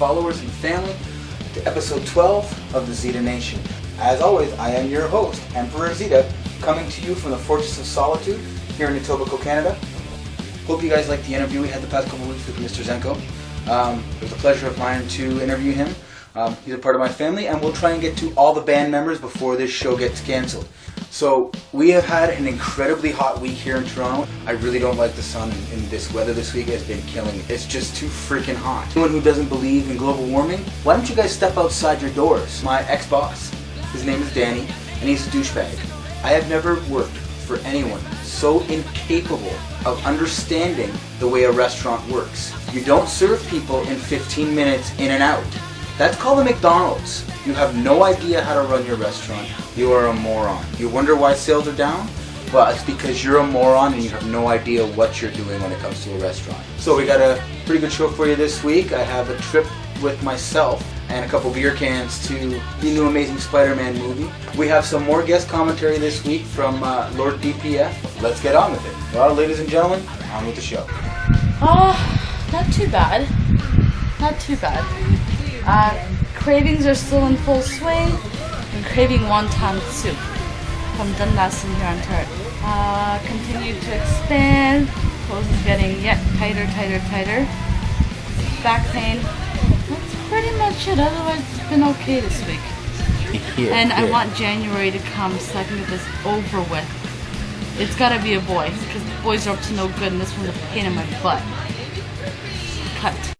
followers and family to episode 12 of the Zita Nation. As always, I am your host, Emperor Zita, coming to you from the Fortress of Solitude here in Etobicoke, Canada. Hope you guys liked the interview we had the past couple of weeks with Mr. Zenko. It was a pleasure of mine to interview him. He's a part of my family, and we'll try and get to all the band members before this show gets cancelled. So, we have had an incredibly hot week here in Toronto. I really don't like the sun, and this weather this week has been killing me. It's just too freaking hot. Anyone who doesn't believe in global warming, why don't you guys step outside your doors? My ex-boss, his name is Danny, and he's a douchebag. I have never worked for anyone so incapable of understanding the way a restaurant works. You don't serve people in 15 minutes in and out. That's called a McDonald's. You have no idea how to run your restaurant. You are a moron. You wonder why sales are down? Well, it's because you're a moron and you have no idea what you're doing when it comes to a restaurant. So we got a pretty good show for you this week. I have a trip with myself and a couple beer cans to the new Amazing Spider-Man movie. We have some more guest commentary this week from Lord DPF. Let's get on with it. Well, ladies and gentlemen, on with the show. Not too bad. Not too bad. Cravings are still in full swing. I'm craving wonton soup from Dundas in here in Ontario. Continue to expand. Clothes is getting yet tighter. Back pain. That's pretty much it. Otherwise, it's been okay this week. I want January to come so I can get this over with. It's gotta be a boy, because boys are up to no good and this one's a pain in my butt. Cut.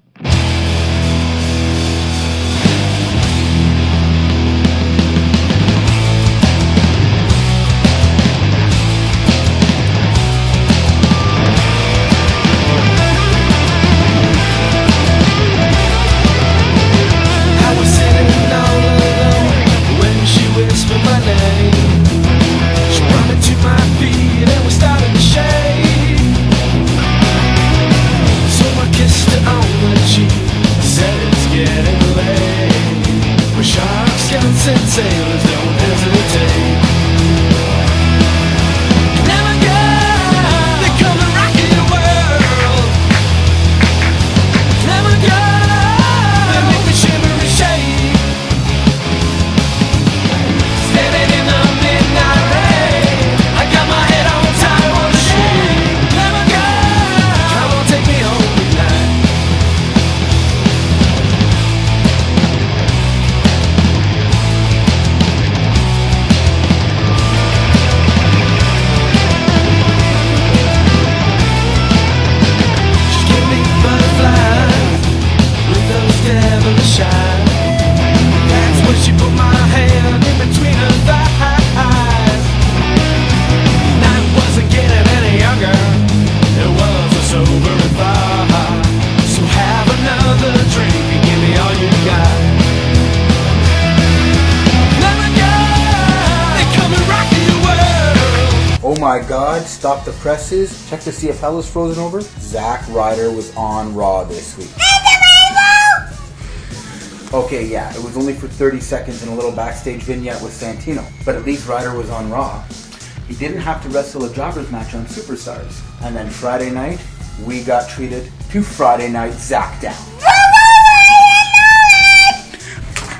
Oh my god, stop the presses. Check to see if hell was frozen over. Zack Ryder was on Raw this week. Okay, yeah, it was only for 30 seconds in a little backstage vignette with Santino. But at least Ryder was on Raw. He didn't have to wrestle a jobbers match on Superstars. And then Friday night, we got treated to Friday Night Zack Down.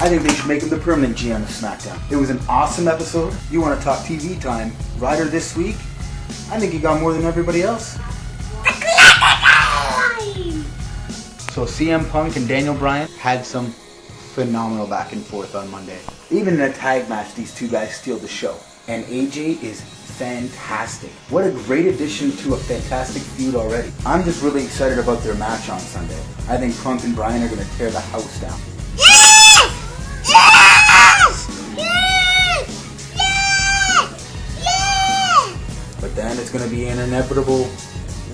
I think they should make him the permanent GM of SmackDown. It was an awesome episode. You want to talk TV time? Ryder this week, I think he got more than everybody else. So CM Punk and Daniel Bryan had some phenomenal back and forth on Monday. Even in a tag match, these two guys steal the show. And AJ is fantastic. What a great addition to a fantastic feud already. I'm just really excited about their match on Sunday. I think Punk and Bryan are going to tear the house down. But then it's going to be an inevitable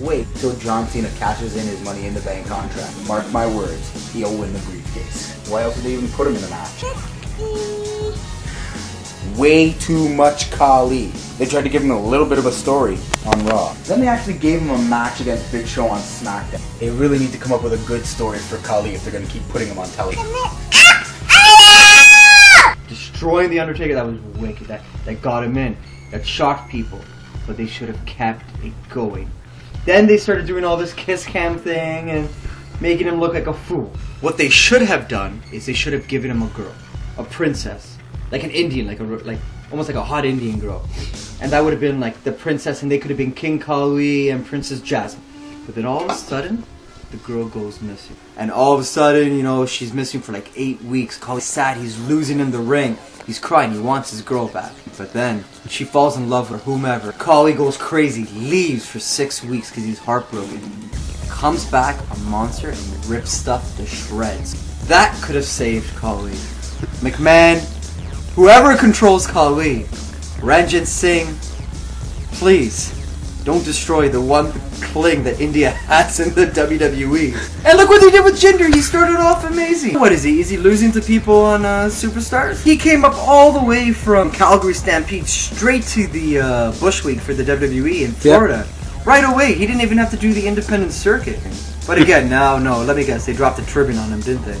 wait till John Cena cashes in his Money in the Bank contract. Mark my words, he'll win the briefcase. Why else did they even put him in the match? Way too much Khali. They tried to give him a little bit of a story on Raw. Then they actually gave him a match against Big Show on SmackDown. They really need to come up with a good story for Khali if they're going to keep putting him on telly. Destroying The Undertaker, that was wicked. That got him in. That shocked people. But they should have kept it going. Then they started doing all this kiss cam thing and making him look like a fool. What they should have done is they should have given him a girl, a princess, like an Indian, like almost like a hot Indian girl, and that would have been like the princess, and they could have been King Kali and Princess Jasmine. But then all of a sudden, the girl goes missing, and all of a sudden, you know, she's missing for like 8 weeks. Kali's sad, he's losing in the ring, he's crying, he wants his girl back. But then she falls in love with whomever. Kali goes crazy, leaves for 6 weeks because he's heartbroken. Comes back a monster and rips stuff to shreds. That could have saved Kali. McMahon, whoever controls Kali, Ranjit Singh, please don't destroy the one cling that India has in the WWE. And look what they did with Jinder. He started off amazing. What is he? Is he losing to people on Superstars? He came up all the way from Calgary Stampede straight to the Bushwick for the WWE in Florida. Yep. Right away, he didn't even have to do the independent circuit. But again, no, let me guess, they dropped the tribune on him, didn't they?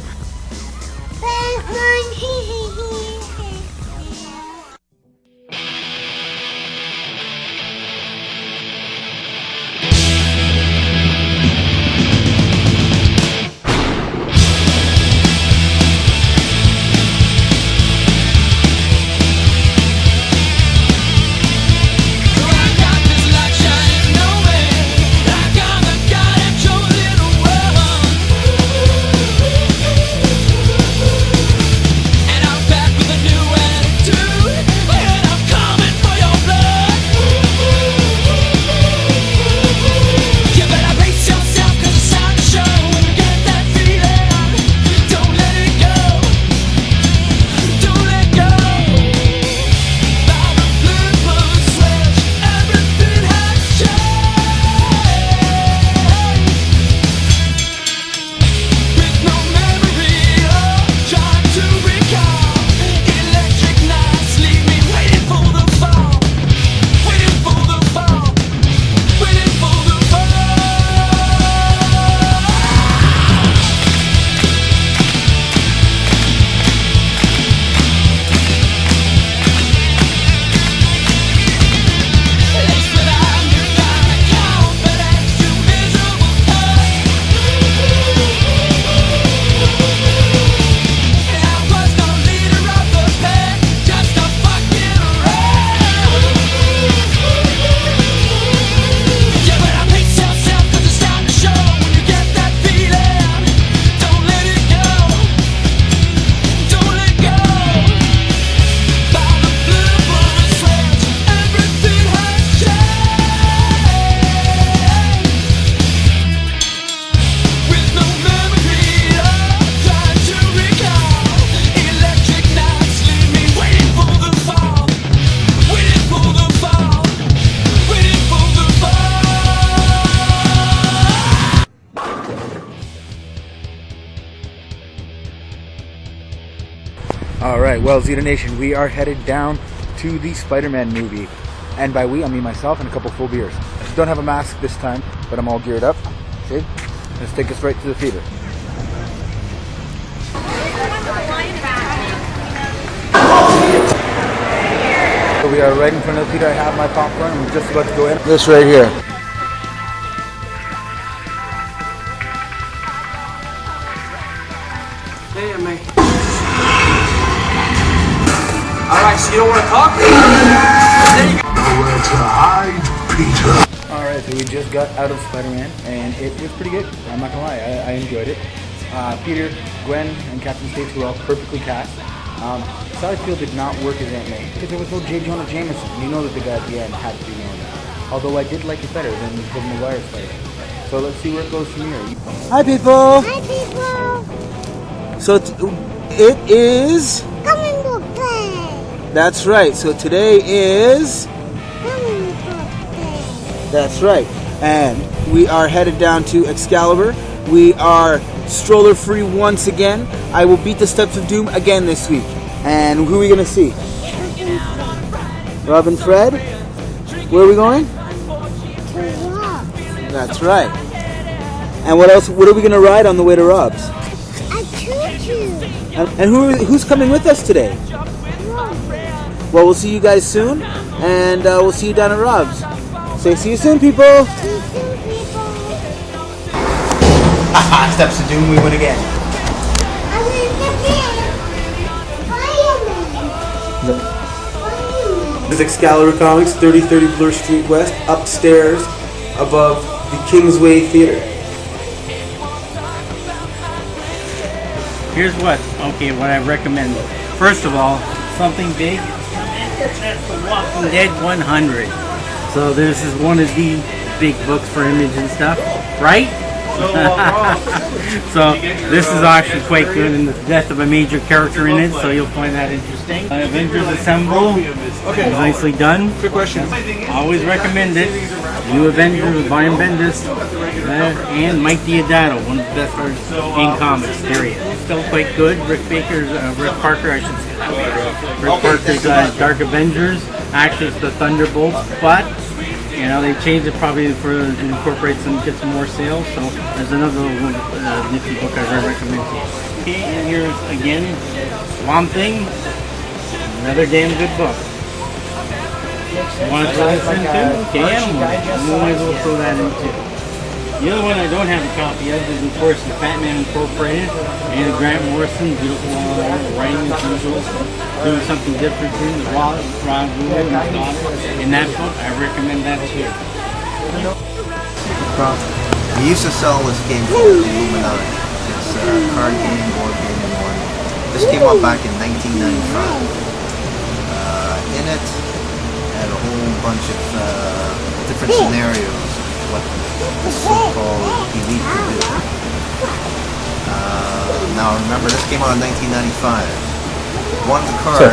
Alright, well, Zita Nation, we are headed down to the Spider-Man movie. And by we, I mean myself and a couple full beers. I don't have a mask this time, but I'm all geared up. See? Let's take us right to the theater. So we are right in front of the theater. I have my popcorn. I'm just about to go in. This right here. Hey, mate. Alright, so you don't want to talk? There you go. Nowhere to hide, Peter. Alright, so we just got out of Spider-Man, and it was pretty good. I'm not gonna lie, I enjoyed it. Peter, Gwen, and Captain States were all perfectly cast. Satterfield did not work as Aunt May, because there was no J. Jonah Jameson. You know that the guy at the end had to be known. Although I did like it better than the Tobey Maguire Spider-Man. So let's see where it goes from here. Hi, people! Hi, people! So it is... Comic book day! That's right. So today is... Comic book day! That's right. And we are headed down to Excalibur. We are stroller free once again. I will beat the steps of doom again this week. And who are we going to see? Rob and Fred? Where are we going? To Rob. That's right. And what else? What are we going to ride on the way to Rob's? A choo-choo. And who's coming with us today? Rob. Well, we'll see you guys soon, and we'll see you down at Rob's. Say, see you soon, people. See you soon, people. Steps of Doom, we win again. This is Excalibur Comics, 3030 Bloor Street West, upstairs above the Kingsway Theater. Here's what I recommend. First of all, something big. That's The Walking Dead 100. So this is one of the big books for Image and stuff, right? So this is actually quite good, and the death of a major character in it, so you'll find that interesting. Avengers Assemble is nicely done. Quick question. Always recommend it. New Avengers with Brian Bendis and Mike Diodato, one of the best artists in comics, period. Still quite good. Rick Parker, I should say. Rick Parker's Dark Avengers. Actually, it's the Thunderbolts, but you know, they changed it probably to incorporate get some more sales. So there's another nifty book I recommend to you. Okay, and here's again Swamp Thing, another damn good book. Want to throw this into? Okay, Animals. You might as well throw that in too. The other one I don't have a copy of is, of course, the Batman Incorporated, and Grant Morrison, beautiful writing as usual, doing something different too. The Rob Rule and his daughter. In that book, I recommend that too. He used to sell this game called Illuminati. It's a card game, board game, and one. This came out back in 1995. In it, had a whole bunch of different scenarios of what the so-called elite could do. Now remember, this came out in 1995. One card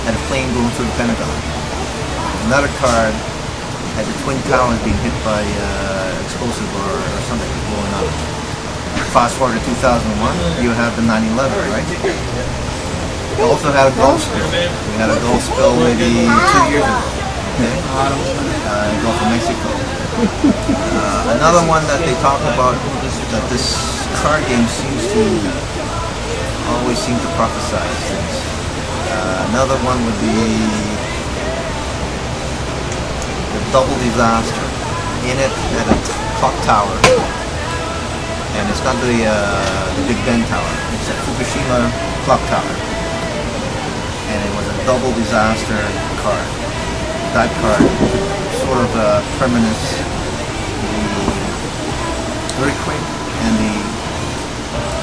had a plane going through the Pentagon. Another card had the Twin Towers being hit by explosive or something blowing up. Fast forward to 2001, you have the 9/11, right? We also had a Gulf spill. We had a Gulf spill maybe 2 years ago. Okay? Gulf of Mexico. Another one that they talk about that this card game always seem to prophesize things. Another one would be the Double Disaster. In it had a clock tower, and it's not the Big Ben Tower. It's a Fukushima clock tower, and it was a Double Disaster card. That card sort of permanence the earthquake and the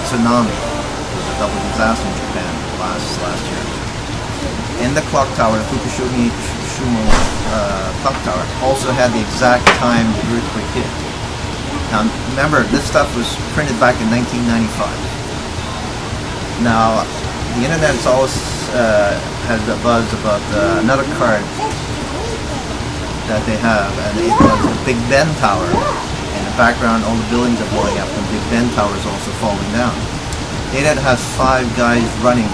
tsunami, the double disaster in Japan last year. In the clock tower, the Fukushima clock tower also had the exact time the earthquake hit. Now remember, this stuff was printed back in 1995. Now the internet always has a buzz about another card that they have, and it was the Big Ben Tower. In the background, all the buildings are blowing up, and Big Ben Tower is also falling down. It has 5 guys running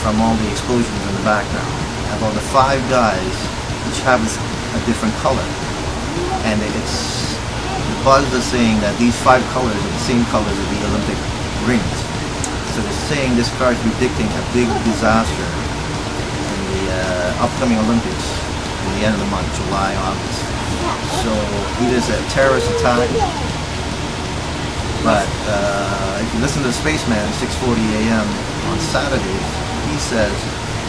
from all the explosions in the background. And about the 5 guys, each have a different color, and the buzz is saying that these 5 colors are the same colors of the Olympic rings. So they're saying this card is predicting a big disaster in the upcoming Olympics. The end of the month, July, August. So it is a terrorist attack. But if you listen to the Spaceman at 6:40 a.m. on Saturday, he says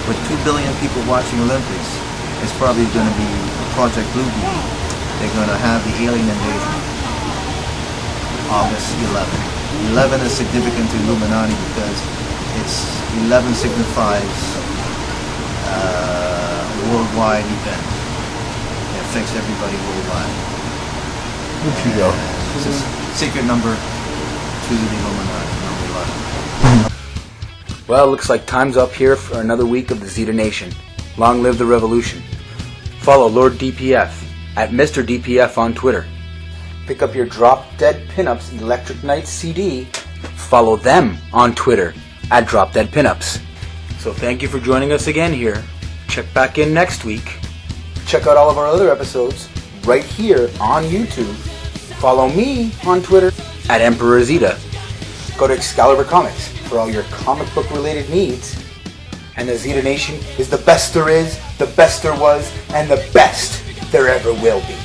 with 2 billion people watching Olympics, it's probably going to be Project Blue Beam. They're going to have the alien invasion. August 11. 11 is significant to Illuminati because 11 signifies worldwide event. It affects everybody worldwide. Where'd you go? It's a secret number to the Illuminati, number 11. Well, it looks like time's up here for another week of the Zita Nation. Long live the revolution. Follow Lord DPF at Mr. DPF on Twitter. Pick up your Drop Dead Pinups Electric Night CD. Follow them on Twitter at Drop Dead Pinups. So thank you for joining us again here. Check back in next week. Check out all of our other episodes right here on YouTube. Follow me on Twitter at Emperor Zita. Go to Excalibur Comics for all your comic book related needs. And the Zita Nation is the best there is, the best there was, and the best there ever will be.